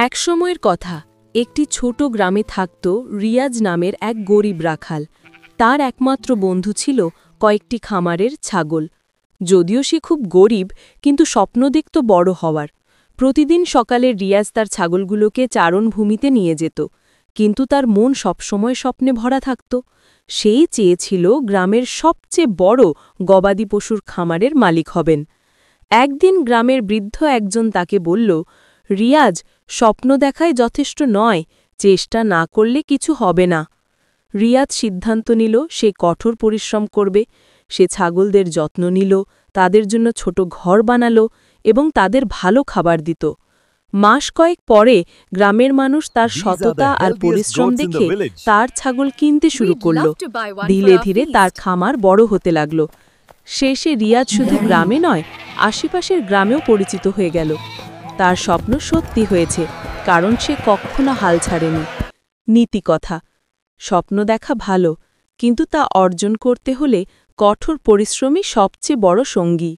এক সময়ের কথা, একটি ছোট গ্রামে থাকত রিয়াজ নামের এক গরিব রাখাল। তার একমাত্র বন্ধু ছিল কয়েকটি খামারের ছাগল। যদিও সে খুব গরিব, কিন্তু স্বপ্ন দেখত বড় হওয়ার। প্রতিদিন সকালে রিয়াজ তার ছাগলগুলোকে চারণভূমিতে নিয়ে যেত, কিন্তু তার মন সবসময় স্বপ্নে ভরা থাকত। সেই চেয়েছিল গ্রামের সবচেয়ে বড় গবাদি পশুর খামারের মালিক হবেন। একদিন গ্রামের বৃদ্ধ একজন তাকে বলল, রিয়াজ, স্বপ্ন দেখাই যথেষ্ট নয়, চেষ্টা না করলে কিছু হবে না। রিয়াজ সিদ্ধান্ত নিল সে কঠোর পরিশ্রম করবে। সে ছাগলদের যত্ন নিল, তাদের জন্য ছোট ঘর বানালো এবং তাদের ভালো খাবার দিত। মাস কয়েক পরে গ্রামের মানুষ তার সততা আর পরিশ্রম দেখে তার ছাগল কিনতে শুরু করল। ধীরে ধীরে তার খামার বড় হতে লাগল। শেষে রিয়াজ শুধু গ্রামে নয়, আশেপাশের গ্রামেও পরিচিত হয়ে গেল। তার স্বপ্ন সত্যি হয়েছে, কারণ সে কখনো হাল ছাড়েনি। নীতিকথা: স্বপ্ন দেখা ভালো, কিন্তু তা অর্জন করতে হলে কঠোর পরিশ্রমই সবচেয়ে বড় সঙ্গী।